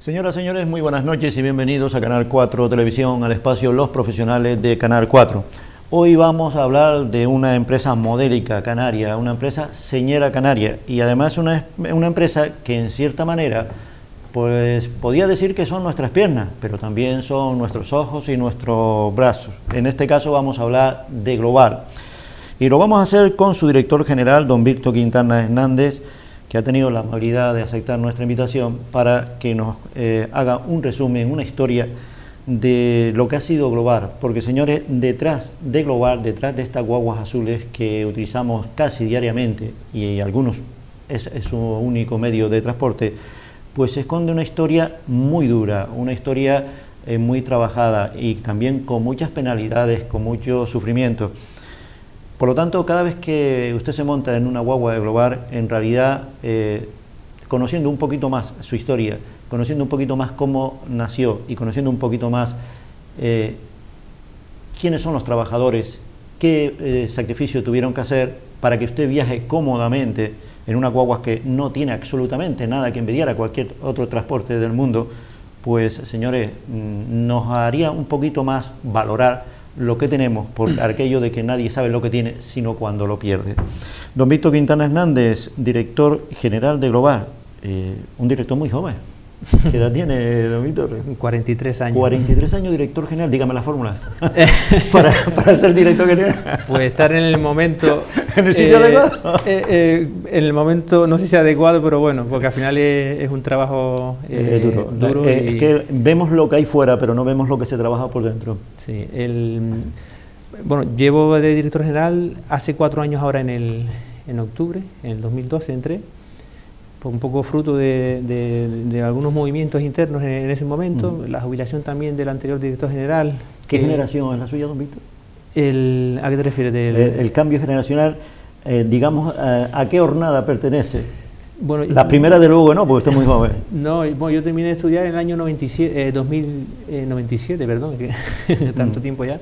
Señoras y señores, muy buenas noches y bienvenidos a Canal 4 Televisión, al espacio Los Profesionales de Canal 4. Hoy vamos a hablar de una empresa modélica canaria, una empresa señera canaria, y además una empresa que en cierta manera pues podía decir que son nuestras piernas, pero también son nuestros ojos y nuestros brazos. En este caso vamos a hablar de Global, y lo vamos a hacer con su director general, don Víctor Quintana Hernández, que ha tenido la amabilidad de aceptar nuestra invitación para que nos haga un resumen, una historia de lo que ha sido Global, porque señores, detrás de Global, detrás de estas guaguas azules que utilizamos casi diariamente, y algunos es su único medio de transporte, pues se esconde una historia muy dura, una historia muy trabajada y también con muchas penalidades, con mucho sufrimiento. Por lo tanto, cada vez que usted se monta en una guagua de Global, en realidad, conociendo un poquito más su historia, conociendo un poquito más cómo nació y conociendo un poquito más quiénes son los trabajadores, qué sacrificio tuvieron que hacer para que usted viaje cómodamente en una guagua que no tiene absolutamente nada que envidiar a cualquier otro transporte del mundo, pues señores, nos haría un poquito más valorar lo que tenemos, por aquello de que nadie sabe lo que tiene, sino cuando lo pierde. Don Víctor Quintana Hernández, director general de Global, un director muy joven. ¿Qué edad tiene, don Víctor? 43 años. 43 años, director general, dígame la fórmula, para ser director general. Pues estar en el momento... ¿En el sitio adecuado? En el momento, no sé si adecuado, pero bueno, porque al final es un trabajo duro. Es que vemos lo que hay fuera, pero no vemos lo que se trabaja por dentro. Sí, bueno, llevo de director general hace 4 años ahora en octubre, en el 2012 entré, un poco fruto de algunos movimientos internos en ese momento, la jubilación también del anterior director general. ¿Qué generación es la suya, don Víctor? ¿A qué te refieres? El cambio generacional, digamos, ¿a qué hornada pertenece? Bueno, la primera de luego no, porque usted es muy joven. No, bueno, yo terminé de estudiar en el año 2097, perdón, que tanto tiempo ya.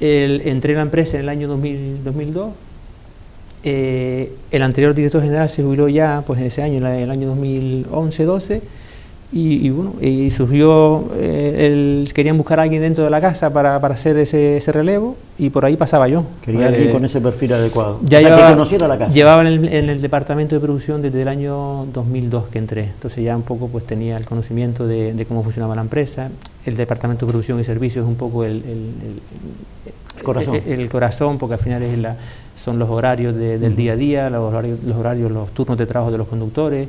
Entré en la empresa en el año 2002. El anterior director general se jubiló ya pues en ese año, en el año 2011-12, y bueno, y surgió, querían buscar a alguien dentro de la casa para hacer ese relevo, y por ahí pasaba yo. Quería alguien con ese perfil adecuado, ya que conociera la casa. Llevaba en el departamento de producción desde el año 2002 que entré, entonces ya un poco pues tenía el conocimiento de cómo funcionaba la empresa. El departamento de producción y servicios es un poco el corazón, porque al final son los horarios del día a día, los turnos de trabajo de los conductores.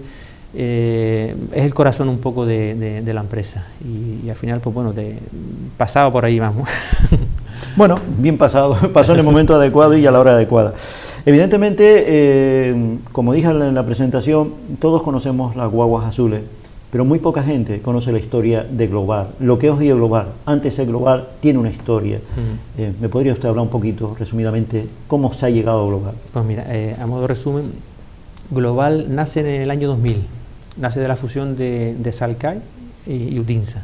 Es el corazón un poco de la empresa, y al final pues bueno, pasado por ahí vamos. Bueno, bien pasado, pasó en el momento adecuado y a la hora adecuada. Evidentemente, como dije en la presentación, todos conocemos las guaguas azules, pero muy poca gente conoce la historia de Global, lo que hoy es Global. Antes de Global tiene una historia. ¿Me podría usted hablar un poquito, resumidamente, cómo se ha llegado a Global? Pues mira, a modo de resumen, Global nace en el año 2000, nace de la fusión de Salcay y Utinsa.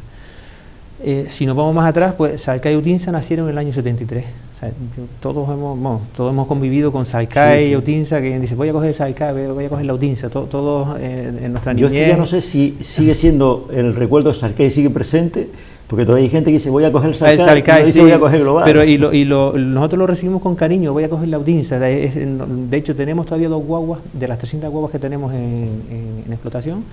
Si nos vamos más atrás, pues Salcay y Utinsa nacieron en el año 73. O sea, todos hemos convivido con Salcay y Utinsa, que dice voy a coger Salcay, voy a coger la Utinsa, todos en nuestra niñez. Yo es que ya no sé si sigue siendo el recuerdo de Salcay, sigue presente, porque todavía hay gente que dice voy a coger Salcay, y dice voy a coger Global. Pero nosotros lo recibimos con cariño, voy a coger la Utinsa. De hecho, tenemos todavía 2 guaguas, de las 300 guaguas que tenemos en explotación.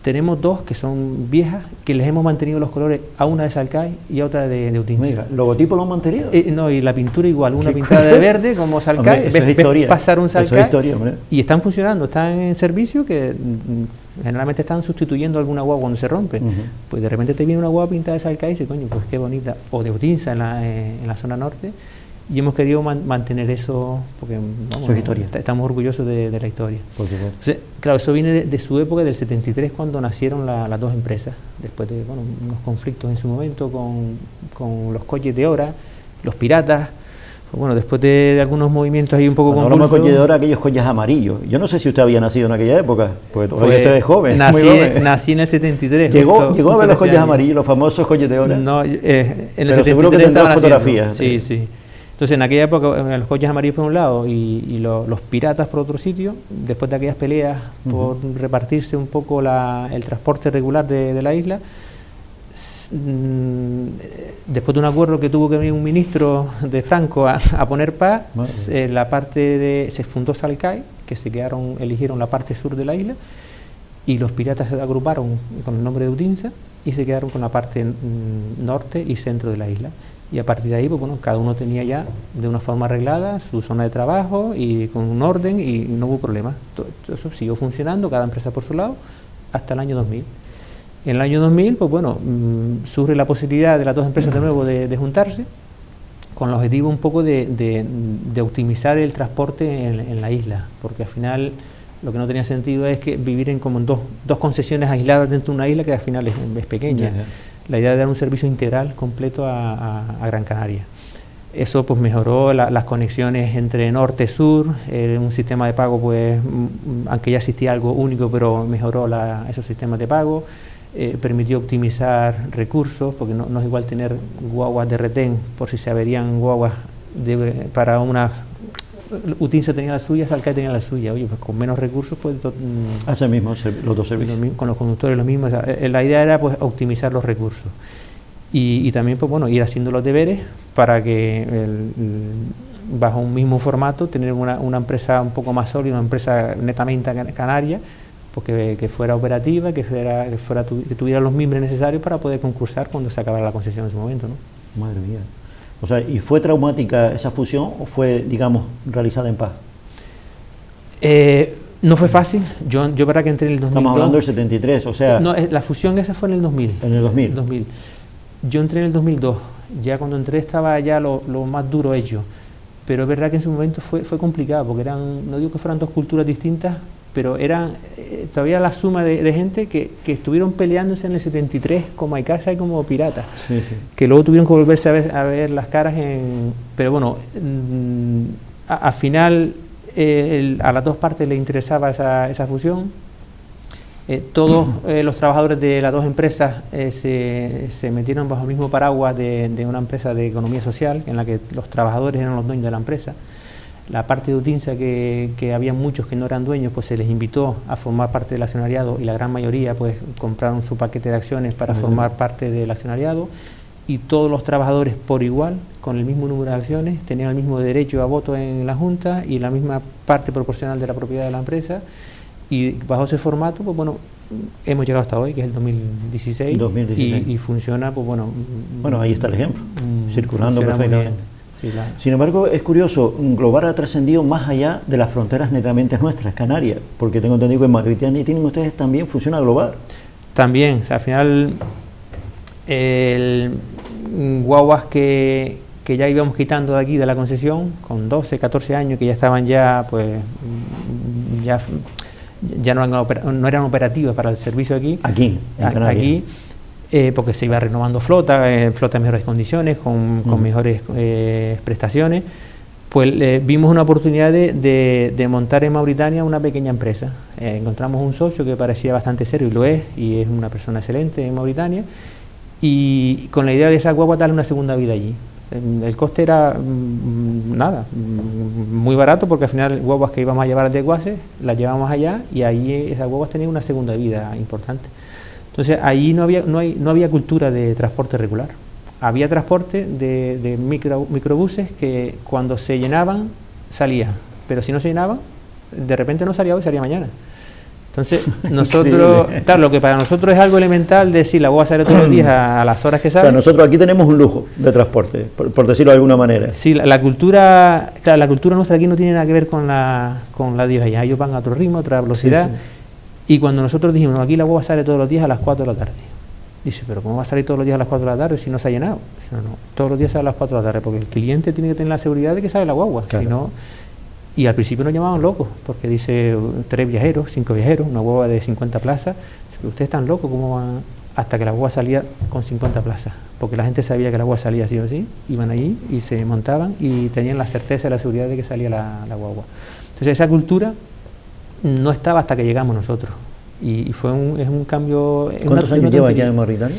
Tenemos 2 que son viejas, que les hemos mantenido los colores, a una de Salcay y a otra de Utinsa. Mira, ¿el logotipo lo han mantenido? No, y la pintura igual, una pintada de verde como Salcay, ves pasar un Salcay, historia, y están funcionando, están en servicio, que generalmente están sustituyendo alguna guagua cuando se rompe. Pues de repente te viene una guagua pintada de Salcay y dices, coño, pues qué bonita, o de Utinsa en la zona norte. Y hemos querido mantener eso, porque estamos orgullosos de la historia. Por supuesto. Entonces, claro, eso viene de su época, del 73, cuando nacieron las 2 empresas, después de unos conflictos en su momento con los coches de Hora, los piratas. Pues bueno, después de algunos movimientos ahí un poco convulsos. Hablamos de coches de Hora, aquellos coches amarillos. Yo no sé si usted había nacido en aquella época, pues usted es joven. Nací en el 73. ¿Llegó a ver los coches amarillos, los famosos coches de Hora? No, en el pero 73 seguro que tendrá fotografías. Sí, sí. Entonces en aquella época los coches amarillos por un lado y los piratas por otro sitio, después de aquellas peleas por repartirse un poco el transporte regular de la isla, después de un acuerdo que tuvo que venir un ministro de Franco a poner paz, se fundó Salcay, que eligieron la parte sur de la isla, y los piratas se agruparon con el nombre de Udinsa y se quedaron con la parte norte y centro de la isla. Y a partir de ahí, pues bueno, cada uno tenía ya de una forma arreglada su zona de trabajo y con un orden, y no hubo problema. Todo eso siguió funcionando, cada empresa por su lado, hasta el año 2000. En el año 2000, pues bueno, surge la posibilidad de las dos empresas de nuevo de juntarse, con el objetivo un poco de optimizar el transporte en la isla, porque al final lo que no tenía sentido es que vivir como en dos concesiones aisladas dentro de una isla que al final es pequeña. La idea de dar un servicio integral completo a Gran Canaria. Eso pues mejoró las conexiones entre norte y sur, un sistema de pago pues, aunque ya existía algo único, pero mejoró esos sistemas de pago, permitió optimizar recursos, porque no es igual tener guaguas de retén por si se averían guaguas para una... Udinsa tenía la suya, Salcay tenía la suya. Oye, pues con menos recursos pues hace mismo los dos servicios. Con los conductores lo mismo. O sea, la idea era pues optimizar los recursos y también pues bueno, ir haciendo los deberes para que bajo un mismo formato tener una empresa un poco más sólida, una empresa netamente canaria, pues que fuera operativa, que tuviera los mimbres necesarios para poder concursar cuando se acabara la concesión en ese momento, ¿no? Madre mía. O sea, ¿y fue traumática esa fusión o fue, digamos, realizada en paz? No fue fácil. Yo verdad que entré en el 2002. Estamos hablando del 73, o sea... No, la fusión esa fue en el 2000. En el 2000. 2000. Yo entré en el 2002. Ya cuando entré estaba ya lo más duro hecho. Pero es verdad que en ese momento fue complicado, porque no digo que fueran dos culturas distintas, pero eran todavía la suma de gente que estuvieron peleándose en el 73 como Aicasa y como piratas, que luego tuvieron que volverse a ver las caras pero bueno, al final a las dos partes les interesaba esa fusión. Todos los trabajadores de las dos empresas se metieron bajo el mismo paraguas de una empresa de economía social, en la que los trabajadores eran los dueños de la empresa. La parte de Udinsa, que había muchos que no eran dueños, pues se les invitó a formar parte del accionariado, y la gran mayoría pues compraron su paquete de acciones para formar parte del accionariado, y todos los trabajadores por igual, con el mismo número de acciones, tenían el mismo derecho a voto en la Junta y la misma parte proporcional de la propiedad de la empresa, y bajo ese formato, pues bueno, hemos llegado hasta hoy, que es el 2016. Y funciona, pues bueno... Bueno, ahí está el ejemplo, circulando perfectamente. Sí, claro. Sin embargo, es curioso, Global ha trascendido más allá de las fronteras netamente nuestras, Canarias, porque tengo entendido que en Mauritania tienen ustedes también, funciona global. También, o sea, al final, guaguas que ya íbamos quitando de aquí de la concesión, con 12, 14 años, que ya estaban pues, ya no eran operativas para el servicio aquí. Aquí, en Canarias. Aquí, porque se iba renovando flota en mejores condiciones, con mejores prestaciones, pues vimos una oportunidad de montar en Mauritania una pequeña empresa. Encontramos un socio que parecía bastante serio, y lo es, y es una persona excelente en Mauritania, y con la idea de esa guagua darle una segunda vida allí. El coste era muy barato, porque al final guaguas que íbamos a llevar de Guases las llevamos allá, y ahí esas guaguas tenían una segunda vida importante. Entonces ahí no había cultura de transporte regular. Había transporte de microbuses que cuando se llenaban salía, pero si no se llenaban, de repente no salía hoy, salía mañana. Entonces nosotros, claro, lo que para nosotros es algo elemental, decir la voy a salir todos los días a las horas que sale. O sea, nosotros aquí tenemos un lujo de transporte, por decirlo de alguna manera. Sí, la cultura, claro, la cultura nuestra aquí no tiene nada que ver con la de ellos allá. Ellos van a otro ritmo, a otra velocidad. Sí, sí. Y cuando nosotros dijimos, no, aquí la guagua sale todos los días a las 4 de la tarde. Dice, pero ¿cómo va a salir todos los días a las 4 de la tarde si no se ha llenado? Dice, no, todos los días sale a las 4 de la tarde, porque el cliente tiene que tener la seguridad de que sale la guagua. Claro. Si no, y al principio nos llamaban locos, porque dice 3 viajeros, 5 viajeros, una guagua de 50 plazas. Dice, pero ustedes están locos, ¿cómo van? Hasta que la guagua salía con 50 plazas, porque la gente sabía que la guagua salía sí o sí, iban allí y se montaban y tenían la certeza y la seguridad de que salía la guagua. Entonces esa cultura no estaba hasta que llegamos nosotros, y fue un cambio. ¿Cuántos años lleva ya en Mauritania?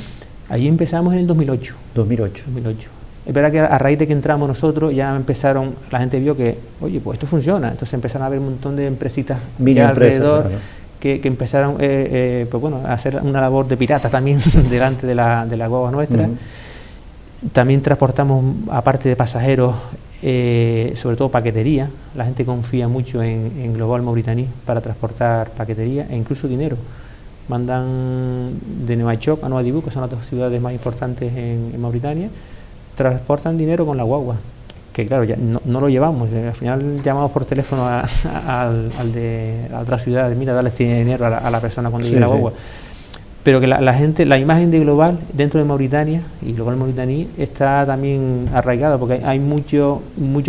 Allí empezamos en el 2008. 2008. Es verdad que a raíz de que entramos nosotros ya empezaron, la gente vio que, oye, pues esto funciona, entonces empezaron a haber un montón de empresitas ya alrededor, claro, que empezaron pues bueno, a hacer una labor de piratas también delante de la guagua nuestra. También transportamos, aparte de pasajeros, sobre todo paquetería. La gente confía mucho en Global Mauritanie para transportar paquetería e incluso dinero. Mandan de Nouakchott a Nouadhibou, que son las dos ciudades más importantes en Mauritania, transportan dinero con la guagua, que claro, ya no lo llevamos, al final llamamos por teléfono a otra ciudad, mira, dale este dinero a la persona cuando llegue la guagua. Pero que la gente, la imagen de Global dentro de Mauritania y Global Mauritanie está también arraigada, porque hay mucho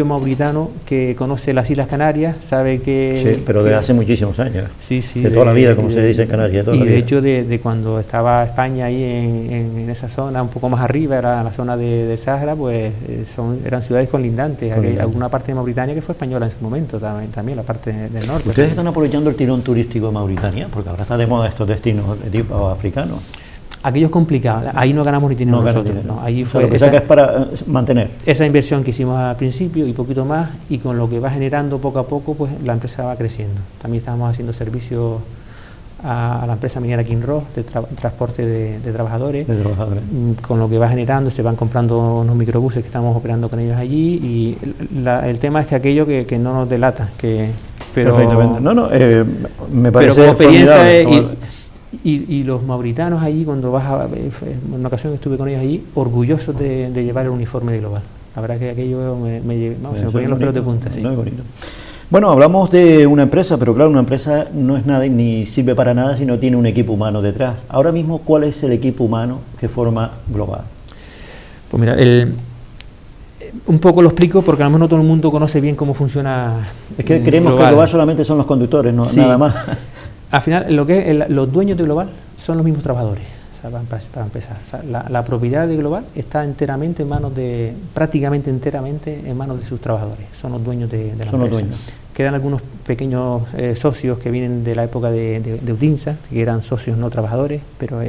mauritano que conoce las Islas Canarias, sabe que... Sí, pero de hace muchísimos años. Sí, sí. De toda la vida, como se dice en Canarias. Y de hecho, de cuando estaba España ahí en esa zona, un poco más arriba, era la zona del Sahara, pues eran ciudades colindantes. Hay alguna parte de Mauritania que fue española en su momento, también la parte del norte. ¿Ustedes están aprovechando el tirón turístico de Mauritania? Porque ahora está de moda estos destinos de tipo africano. Aquello es complicado, ahí no ganamos ni dinero nosotros. No, ahí fue que es para mantener esa inversión que hicimos al principio y poquito más, y con lo que va generando poco a poco, pues la empresa va creciendo. También estamos haciendo servicios a la empresa minera Kinross de transporte de trabajadores. Con lo que va generando se van comprando unos microbuses que estamos operando con ellos allí, y el tema es que aquello que no nos delata, pero me parece como experiencia y los mauritanos allí, cuando en una ocasión estuve con ellos allí, orgullosos de llevar el uniforme de Global. La verdad que aquello se me ponían los pelos de punta. Sí. Bueno, hablamos de una empresa, pero claro, una empresa no es nada ni sirve para nada si no tiene un equipo humano detrás. Ahora mismo, ¿cuál es el equipo humano que forma Global? Pues mira, un poco lo explico porque a lo mejor no todo el mundo conoce bien cómo funcona. Es que creemos que Global solamente son los conductores, no, sí, nada más. Al final, los dueños de Global son los mismos trabajadores, o sea, para empezar. O sea, la propiedad de Global está enteramente en manos prácticamente enteramente en manos de sus trabajadores. Son los dueños de la empresa. Quedan algunos pequeños socios que vienen de la época de Udinsa, que eran socios no trabajadores, pero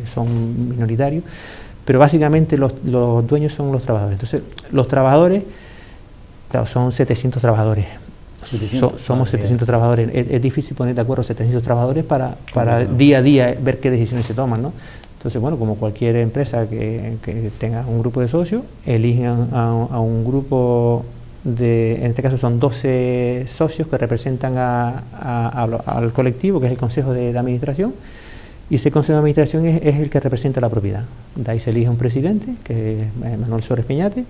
son minoritarios. Pero básicamente los dueños son los trabajadores. Entonces, los trabajadores, claro, son 700 trabajadores. Somos 700 trabajadores. Es difícil poner de acuerdo 700 trabajadores para día a día ver qué decisiones se toman, ¿no? Entonces, bueno, como cualquier empresa que tenga un grupo de socios, eligen a un grupo en este caso son 12 socios que representan al colectivo, que es el Consejo de Administración, y ese Consejo de Administración es el que representa la propiedad. De ahí se elige un presidente, que es Manuel Sores Peñate,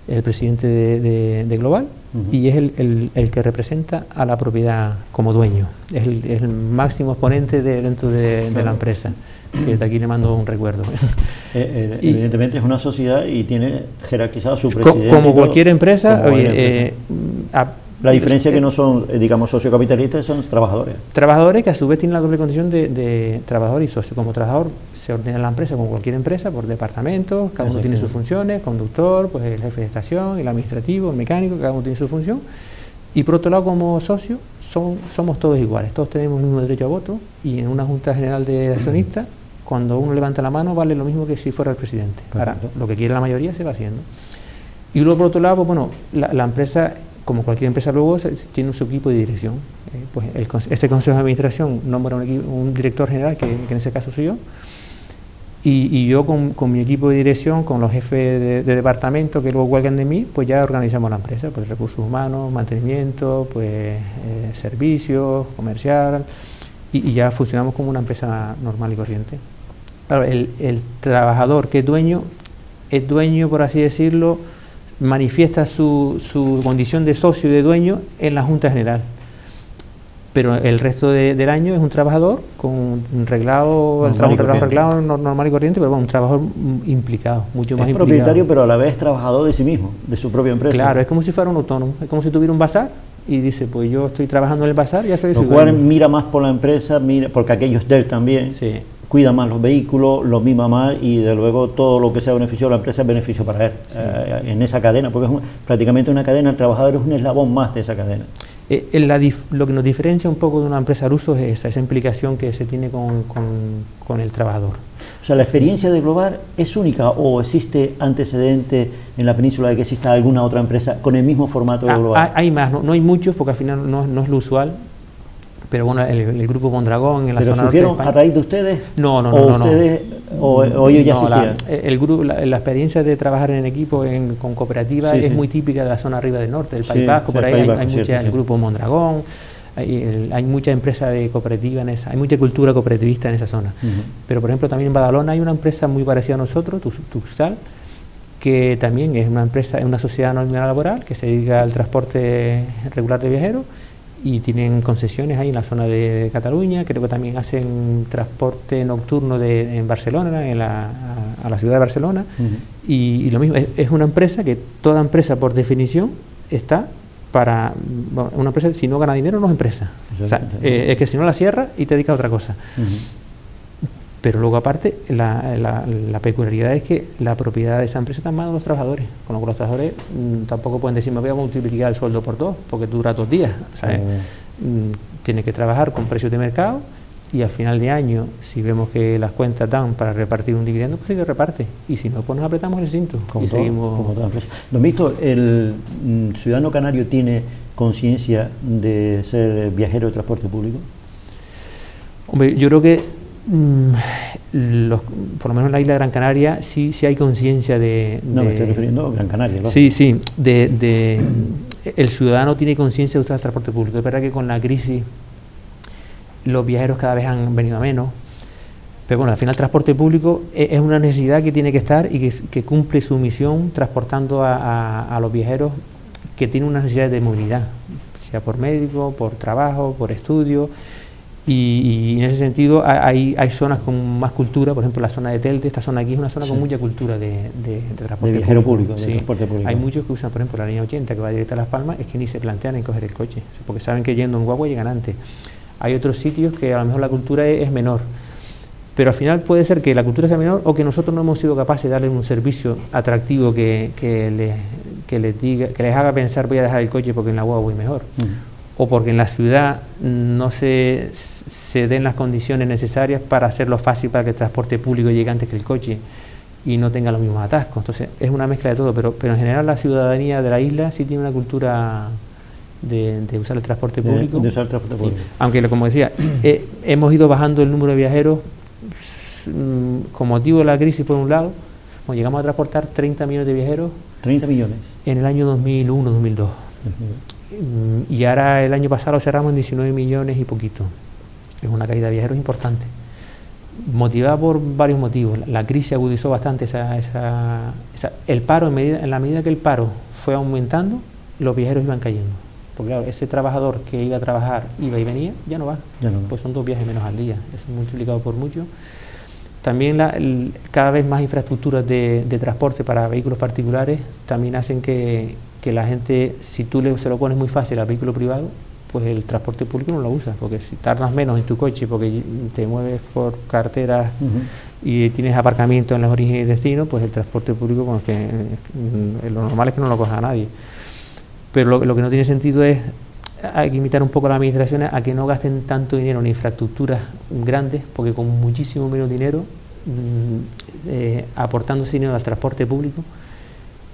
el presidente de Global, y es el que representa a la propiedad como dueño, es el máximo exponente dentro de la empresa, que de aquí le mando un recuerdo. Evidentemente es una sociedad y tiene jerarquizado su presidente. Como cualquier empresa, la diferencia es que no son, digamos, sociocapitalistas, son trabajadores. Trabajadores que a su vez tienen la doble condición de trabajador y socio. Como trabajador se ordena la empresa como cualquier empresa por departamentos, cada uno tiene sus funciones, conductor, pues el jefe de estación, el administrativo, el mecánico, cada uno tiene su función. Y por otro lado, como socio, somos todos iguales, todos tenemos el mismo derecho a voto, y en una junta general de accionistas, cuando uno levanta la mano vale lo mismo que si fuera el presidente. Ahora, lo que quiere la mayoría se va haciendo. Y luego por otro lado, pues, bueno, la empresa, como cualquier empresa luego, tiene su equipo de dirección. Pues ese consejo de administración nombra un director general, que en ese caso soy yo, y yo con mi equipo de dirección, con los jefes de departamento que luego cuelgan de mí, pues ya organizamos la empresa, pues recursos humanos, mantenimiento, pues servicios, comercial, y ya funcionamos como una empresa normal y corriente. Claro, el trabajador que es dueño, por así decirlo, manifiesta su condición de socio y de dueño en la Junta General, pero el resto del año es un trabajador con un reglado, reglado normal y corriente, pero bueno, un trabajador implicado, mucho más implicado. Es propietario, pero a la vez trabajador de sí mismo, de su propia empresa. Claro, es como si fuera un autónomo, es como si tuviera un bazar y dice, pues yo estoy trabajando en el bazar, ya soy su dueño. Lo cual mira más por la empresa, porque aquello es de él también. Sí. Cuida más los vehículos, los mima más, y de luego todo lo que sea beneficio de la empresa es beneficio para él, sí. En esa cadena, porque es prácticamente una cadena, el trabajador es un eslabón más de esa cadena. Lo que nos diferencia un poco de una empresa al uso es esa implicación que se tiene con el trabajador. O sea, ¿la experiencia de Global es única o existe antecedente en la península de que exista alguna otra empresa con el mismo formato de Global? Hay más, no hay muchos porque al final no es lo usual. Pero bueno, el grupo Mondragón en la zona norte de España. ¿Surgieron a raíz de ustedes? No. ¿O ellos ya existían? El grupo, la experiencia de trabajar en equipo con cooperativas es muy típica de la zona arriba del norte, del País Vasco, por ahí hay mucha, el grupo Mondragón, hay mucha empresa de cooperativa hay mucha cultura cooperativista en esa zona. Pero por ejemplo también en Badalona hay una empresa muy parecida a nosotros, Tuxtal, que también es una empresa, es una sociedad anónima laboral que se dedica al transporte regular de viajeros, y tienen concesiones ahí en la zona de Cataluña. Creo que también hacen transporte nocturno en Barcelona, a la ciudad de Barcelona, y lo mismo, es una empresa que toda empresa por definición está para, bueno, una empresa si no gana dinero no es empresa, o sea, es que si no la cierra y te dedica a otra cosa. Pero luego aparte la peculiaridad es que la propiedad de esa empresa está en manos de los trabajadores, con lo que los trabajadores tampoco pueden decir me voy a multiplicar el sueldo por 2 porque dura 2 días, ¿sabes? Tiene que trabajar con precios de mercado y al final de año, si vemos que las cuentas dan para repartir un dividendo, pues se le reparte, y si no, pues nos apretamos el cinto y seguimos. Don Víctor, ¿el ciudadano canario tiene conciencia de ser viajero de transporte público? Hombre, yo creo que por lo menos en la isla de Gran Canaria sí hay conciencia No, me estoy refiriendo a Gran Canaria. Sí, el ciudadano tiene conciencia de usar el transporte público. Es verdad que con la crisis los viajeros cada vez han venido a menos, pero bueno, al final el transporte público es una necesidad que tiene que estar y que cumple su misión transportando a los viajeros que tienen una necesidad de movilidad, sea por médico, por trabajo, por estudio. Y en ese sentido hay zonas con más cultura, por ejemplo la zona de Telde, esta zona aquí es una zona con mucha cultura de transporte público. De transporte público. Hay muchos que usan, por ejemplo, la línea 80 que va directa a Las Palmas, es que ni se plantean en coger el coche, porque saben que yendo en guagua llegan antes. Hay otros sitios que a lo mejor la cultura es menor, pero al final puede ser que la cultura sea menor o que nosotros no hemos sido capaces de darle un servicio atractivo que les haga pensar voy a dejar el coche porque en la guagua voy mejor. O porque en la ciudad no se den las condiciones necesarias para hacerlo fácil para que el transporte público llegue antes que el coche y no tenga los mismos atascos. Entonces es una mezcla de todo, pero en general la ciudadanía de la isla sí tiene una cultura de usar el transporte público. De usar el transporte público. Sí. Aunque, como decía, hemos ido bajando el número de viajeros con motivo de la crisis por un lado. Bueno, llegamos a transportar 30 millones de viajeros. 30 millones. En el año 2001-2002. Y ahora el año pasado lo cerramos en 19 millones y poquito. Es una caída de viajeros importante, motivada por varios motivos. La crisis agudizó bastante el paro. En la medida que el paro fue aumentando, los viajeros iban cayendo, porque claro, ese trabajador que iba a trabajar, iba y venía, ya no va, pues son 2 viajes menos al día, eso es multiplicado por mucho. También cada vez más infraestructuras de transporte para vehículos particulares también hacen que la gente, si tú se lo pones muy fácil al vehículo privado, pues el transporte público no lo usa, porque si tardas menos en tu coche porque te mueves por carreteras y tienes aparcamiento en los orígenes y destinos, pues el transporte público, pues lo normal es que no lo coja nadie. Pero lo que no tiene sentido es, hay que invitar un poco a las administraciones a que no gasten tanto dinero en infraestructuras grandes, porque con muchísimo menos dinero, aportando ese dinero al transporte público,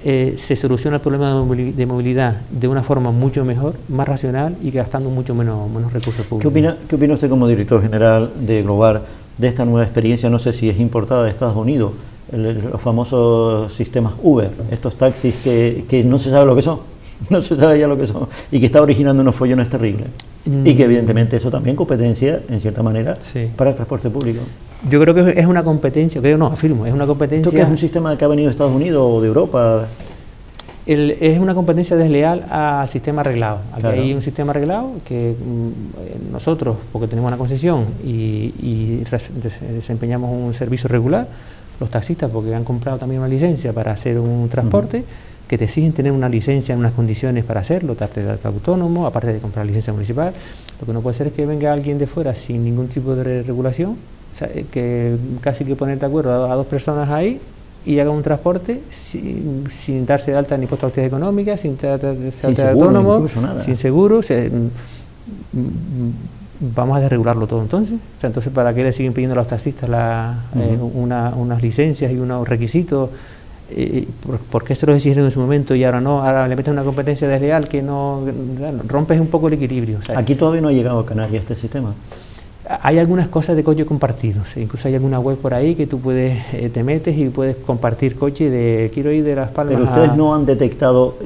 se soluciona el problema de movilidad de una forma mucho mejor, más racional y gastando mucho menos recursos públicos. ¿Qué opina usted como director general de Global de esta nueva experiencia? No sé si es importada de Estados Unidos, los famosos sistemas Uber, estos taxis que no se sabe lo que son, no se sabe ya lo que son, y que está originando unos follones terribles. Y que evidentemente eso también competencia, en cierta manera, para el transporte público. Yo creo que es una competencia, afirmo, es una competencia... ¿Esto qué es un sistema que ha venido de Estados Unidos o de Europa? Es una competencia desleal al sistema arreglado. Aquí hay un sistema arreglado que nosotros, porque tenemos una concesión y desempeñamos un servicio regular, los taxistas, porque han comprado también una licencia para hacer un transporte, que te exigen tener una licencia en unas condiciones para hacerlo, darte datos autónomo, aparte de comprar licencia municipal. Lo que no puede ser es que venga alguien de fuera sin ningún tipo de regulación, o sea, que casi que ponerte de acuerdo a 2 personas ahí y haga un transporte sin darse de alta ni puesto a actividad económica, sin darse de alta de autónomo, sin seguro. vamos a desregularlo todo entonces. O sea, entonces, ¿para qué le siguen pidiendo a los taxistas unas licencias y unos requisitos? ¿Por qué se los exigieron en su momento y ahora no? Ahora le meten una competencia desleal que no rompes un poco el equilibrio. O sea, aquí todavía no ha llegado a Canarias este sistema. Hay algunas cosas de coche compartidos, incluso hay alguna web por ahí que tú puedes, te metes y puedes compartir coche de quiero ir de Las Palmas. Pero ustedes no han detectado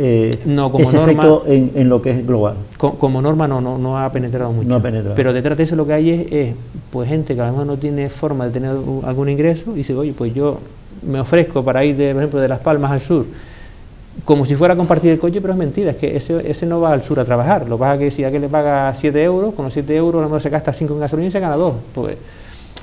no, como ese norma, efecto en lo que es global. Como norma no ha penetrado mucho. No ha penetrado. Pero detrás de eso lo que hay es pues gente que a lo mejor no tiene forma de tener algún ingreso y dice, oye, pues yo me ofrezco para ir, por ejemplo, de Las Palmas al sur, como si fuera a compartir el coche, pero es mentira, es que ese no va al sur a trabajar. Lo que pasa es que si aquel le paga 7 euros, con los 7 euros a lo mejor se gasta 5 en gasolina y se gana 2. Pues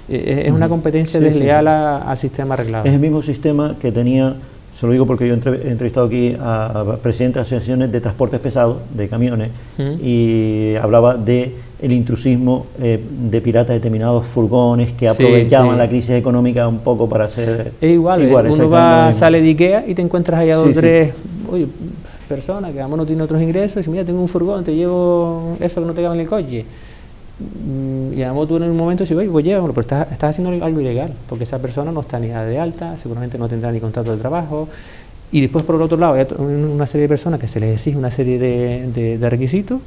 es una competencia desleal al sistema arreglado. Es el mismo sistema que tenía, se lo digo porque yo he entrevistado aquí a presidentes de asociaciones de transportes pesados, de camiones, y hablaba de el intrusismo de piratas de determinados furgones que aprovechaban la crisis económica un poco para hacer... Es igual, uno sale de Ikea y te encuentras allá dos o tres personas que además no tienen otros ingresos y dice, mira, tengo un furgón, te llevo eso que no te cabe en el coche. Y además tú en un momento dices, oye, pues llévalo, pero estás haciendo algo ilegal, porque esa persona no está ni de alta, seguramente no tendrá ni contrato de trabajo. Y después, por el otro lado, hay una serie de personas que se les exige una serie de requisitos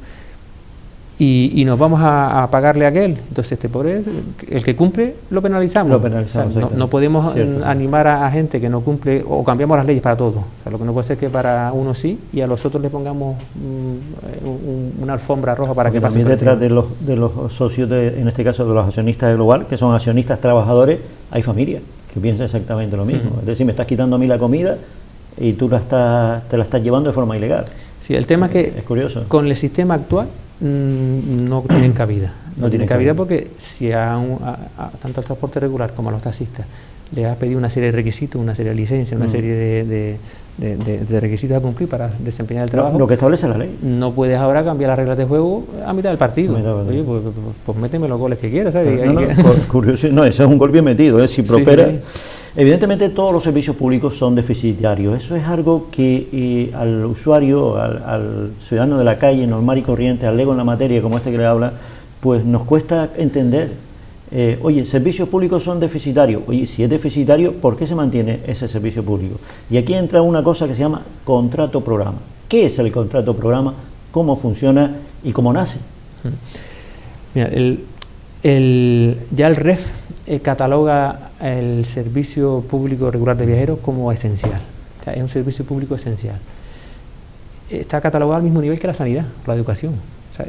y nos vamos a pagarle a aquel. Entonces, este pobre, el que cumple, lo penalizamos. O sea, no podemos animar a gente que no cumple, o cambiamos las leyes para todos. O sea, lo que no puede ser que para unos sí y a los otros le pongamos una alfombra roja para que pasen. También detrás de los socios, en este caso de los accionistas de Global, que son accionistas trabajadores, hay familias que piensan exactamente lo mismo. Es decir, me estás quitando a mí la comida y tú te la estás llevando de forma ilegal. Sí, el tema es que es curioso. Con el sistema actual no tienen cabida. No tienen cabida porque si tanto al transporte regular como a los taxistas le has pedido una serie de requisitos, una serie de licencias, una serie de requisitos a cumplir para desempeñar el trabajo. Lo que establece la ley. No puedes ahora cambiar las reglas de juego a mitad del partido. Oye, pues méteme los goles que quieras, ¿sabes? Curioso, no, eso es un gol bien metido, si prospera. Sí. Evidentemente todos los servicios públicos son deficitarios. Eso es algo que al usuario, al ciudadano de la calle, normal y corriente, al lego en la materia como este que le habla, pues nos cuesta entender. Oye, servicios públicos son deficitarios. Oye, si es deficitario, ¿por qué se mantiene ese servicio público? Y aquí entra una cosa que se llama contrato-programa. ¿Qué es el contrato-programa? ¿Cómo funciona y cómo nace? Mira, ya el REF cataloga el servicio público regular de viajeros como esencial. O sea, es un servicio público esencial. Está catalogado al mismo nivel que la sanidad, la educación. O sea,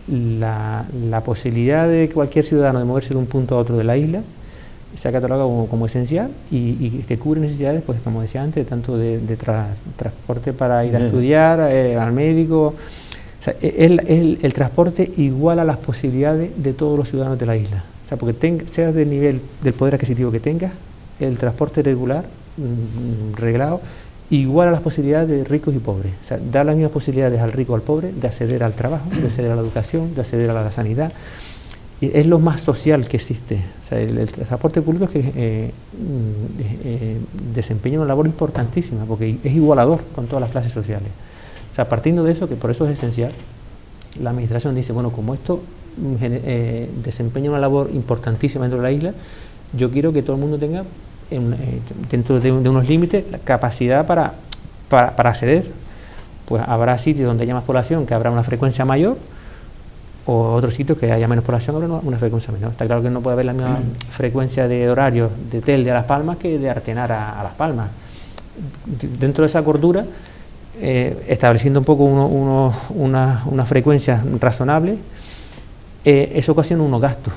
la posibilidad de cualquier ciudadano de moverse de un punto a otro de la isla se ha catalogado como esencial y que cubre necesidades, pues como decía antes, tanto de transporte para ir a estudiar, al médico. O sea, el transporte iguala las posibilidades de todos los ciudadanos de la isla. O sea, porque seas del nivel del poder adquisitivo que tengas, el transporte regular, reglado, iguala las posibilidades de ricos y pobres. O sea, da las mismas posibilidades al rico y al pobre de acceder al trabajo, de acceder a la educación, de acceder a la sanidad. Es lo más social que existe. O sea, el transporte público es que desempeña una labor importantísima, porque es igualador con todas las clases sociales. O sea, partiendo de eso, que por eso es esencial, la administración dice, bueno, como esto desempeña una labor importantísima dentro de la isla, yo quiero que todo el mundo tenga, dentro de unos límites, la capacidad para acceder. Pues habrá sitios donde haya más población, que habrá una frecuencia mayor, o otros sitios que haya menos población, habrá una frecuencia menor. Está claro que no puede haber la misma frecuencia de horarios de Telde a Las Palmas que de Artenar a Las Palmas. Dentro de esa cordura, estableciendo un poco una frecuencia razonable, eso ocasiona unos gastos,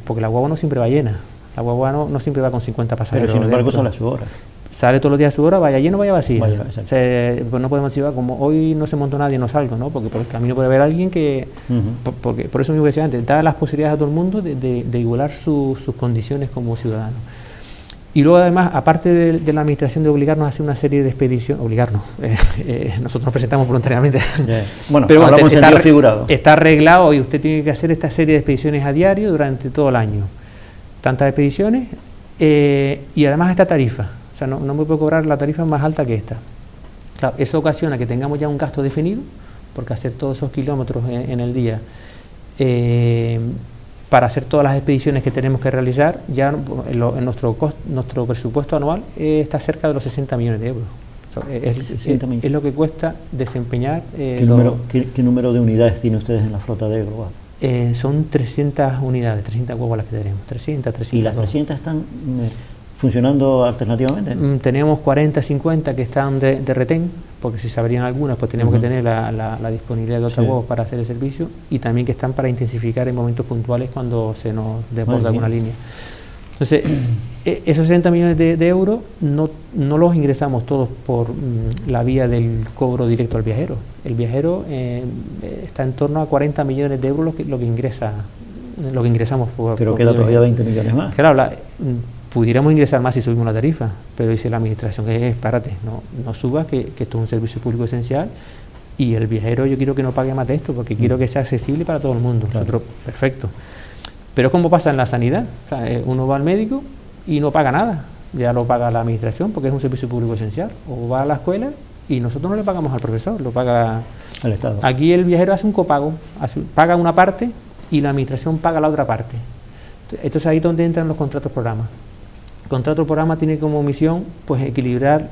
porque la guagua no siempre va llena, la guagua no siempre va con 50 pasajeros. Pero sin embargo sale a su hora. Sale todos los días a su hora, vaya lleno, vaya vacía. O sea, pues no podemos decir, como hoy no se montó nadie, no salgo, ¿no? Porque por el camino puede haber alguien que... porque por eso mismo que decía antes, da las posibilidades a todo el mundo de igualar sus condiciones como ciudadanos. Y luego además, aparte de la administración de obligarnos a hacer una serie de expediciones, nosotros nos presentamos voluntariamente, bueno, pero bueno, está arreglado y usted tiene que hacer esta serie de expediciones a diario durante todo el año. Tantas expediciones y además esta tarifa, o sea, no me puedo cobrar la tarifa más alta que esta. Claro, eso ocasiona que tengamos ya un gasto definido, porque hacer todos esos kilómetros en el día, para hacer todas las expediciones que tenemos que realizar, ya en nuestro presupuesto anual está cerca de los 60 millones de euros. Es lo que cuesta desempeñar. ¿Qué número de unidades tiene ustedes en la flota de Global? Son 300 unidades, 300 huevos las que tenemos. 300. ¿Y las 300 están funcionando alternativamente? Tenemos 40, 50 que están de retén, porque si se abrían algunas, pues tenemos que tener la disponibilidad de otros huevos para hacer el servicio, y también que están para intensificar en momentos puntuales cuando se nos desborda alguna línea. Entonces, esos 60 millones de euros no los ingresamos todos por la vía del cobro directo al viajero. El viajero está en torno a 40 millones de euros lo que ingresamos. Pero queda todavía 20 millones más. Claro, pudiéramos ingresar más si subimos la tarifa, pero dice la administración que espérate, no subas, que esto es un servicio público esencial, y el viajero yo quiero que no pague más de esto, porque quiero que sea accesible para todo el mundo. Claro. Nosotros, perfecto. Pero es como pasa en la sanidad, o sea, uno va al médico y no paga nada, ya lo paga la administración porque es un servicio público esencial, o va a la escuela y nosotros no le pagamos al profesor, lo paga el Estado. Aquí el viajero hace un copago, paga una parte y la administración paga la otra parte. Entonces ahí es donde entran los contratos programa. El contrato programa tiene como misión pues equilibrar,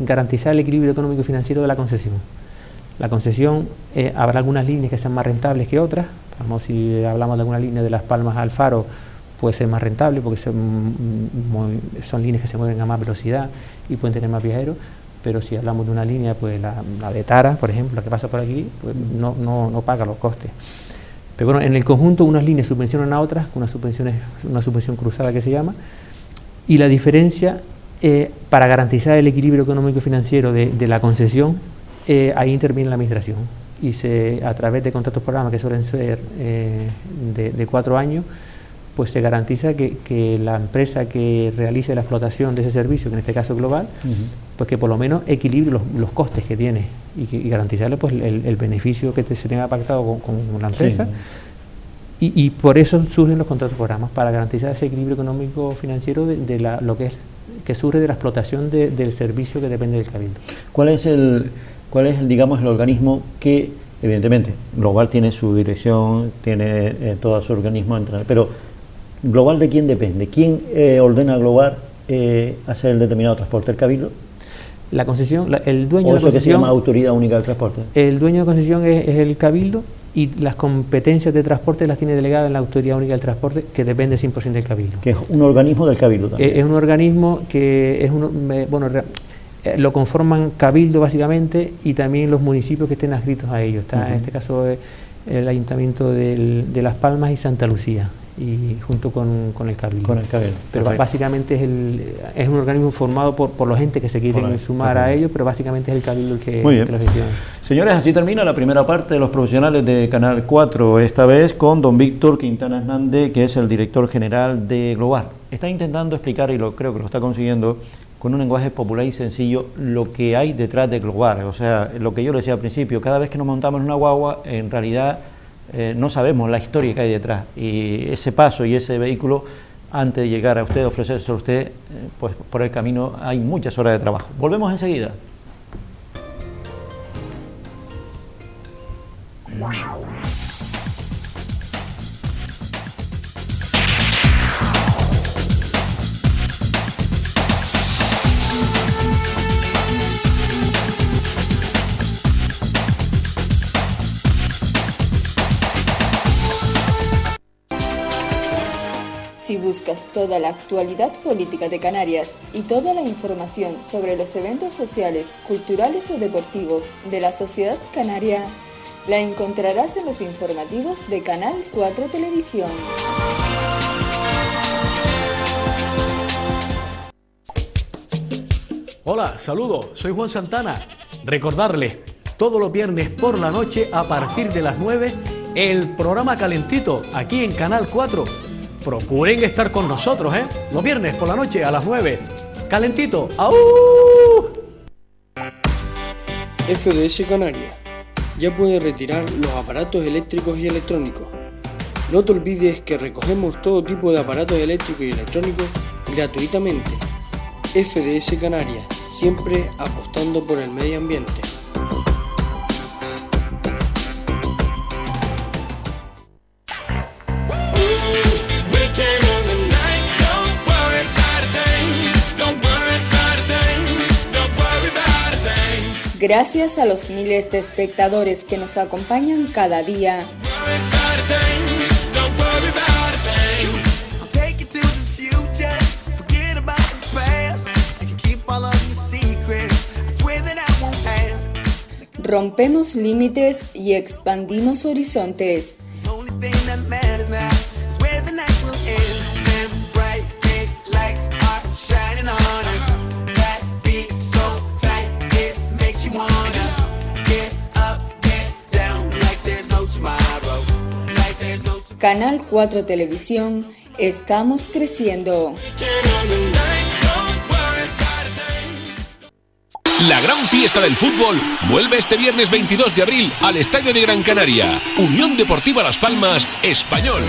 garantizar el equilibrio económico y financiero de la concesión. La concesión, habrá algunas líneas que sean más rentables que otras. Vamos, si hablamos de alguna línea de Las Palmas al Faro, puede ser más rentable porque son líneas que se mueven a más velocidad y pueden tener más viajeros, pero si hablamos de una línea, pues la de Tara, por ejemplo, la que pasa por aquí, pues no paga los costes. Pero bueno, en el conjunto unas líneas subvencionan a otras, una subvención cruzada que se llama, y la diferencia para garantizar el equilibrio económico y financiero de la concesión, ahí interviene la administración. Y a través de contratos programa que suelen ser de 4 años, pues se garantiza que la empresa que realice la explotación de ese servicio, que en este caso Global, pues que por lo menos equilibre los costes que tiene y garantizarle pues el beneficio que se tenga pactado con la empresa. Sí. Y por eso surgen los contratos programas, para garantizar ese equilibrio económico financiero de lo que surge de la explotación del servicio que depende del Cabildo. ¿Cuál es digamos, el organismo que, evidentemente, Global tiene su dirección, tiene todo su organismo, pero ¿Global de quién depende? ¿Quién ordena a Global hacer el determinado transporte? ¿El Cabildo? La concesión, el dueño de la concesión... que se llama Autoridad Única del Transporte. El dueño de concesión es el Cabildo, y las competencias de transporte las tiene delegadas en la Autoridad Única del Transporte, que depende 100% del Cabildo. Que es un organismo del Cabildo también. Es un organismo que es lo conforman Cabildo básicamente, y también los municipios que estén adscritos a ellos. En este caso el Ayuntamiento de Las Palmas y Santa Lucía, y junto con el Cabildo. Con el Cabildo. Pero básicamente es un organismo formado por la gente que se quieren sumar a ello, pero básicamente es el Cabildo el que lo gestiona. Señores, así termina la primera parte de los profesionales de Canal 4, esta vez con don Víctor Quintana Hernández, que es el director general de Global. Está intentando explicar, y creo que lo está consiguiendo, con un lenguaje popular y sencillo, lo que hay detrás de Global. O sea, lo que yo le decía al principio, cada vez que nos montamos en una guagua, en realidad no sabemos la historia que hay detrás, y ese paso y ese vehículo, antes de llegar a usted, ofrecerse a usted, pues por el camino hay muchas horas de trabajo. Volvemos enseguida. Si buscas toda la actualidad política de Canarias y toda la información sobre los eventos sociales, culturales o deportivos de la sociedad canaria, la encontrarás en los informativos de Canal 4 Televisión. Hola, saludos, soy Juan Santana. Recordarles, todos los viernes por la noche a partir de las 9, el programa Calentito, aquí en Canal 4. Procuren estar con nosotros, los viernes por la noche a las 9. Calentito, ¡aú! FDS Canarias. Ya puedes retirar los aparatos eléctricos y electrónicos. No te olvides que recogemos todo tipo de aparatos eléctricos y electrónicos gratuitamente. FDS Canarias, siempre apostando por el medio ambiente. Gracias a los miles de espectadores que nos acompañan cada día. Rompemos límites y expandimos horizontes. Canal 4 Televisión, estamos creciendo. La gran fiesta del fútbol vuelve este viernes 22 de abril al Estadio de Gran Canaria. Unión Deportiva Las Palmas, Español.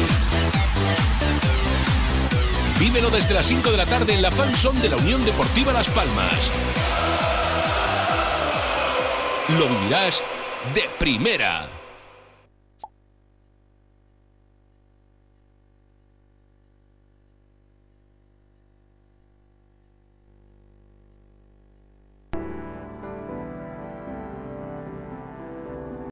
Vívelo desde las 5 de la tarde en la fanzone de la Unión Deportiva Las Palmas. Lo vivirás de primera.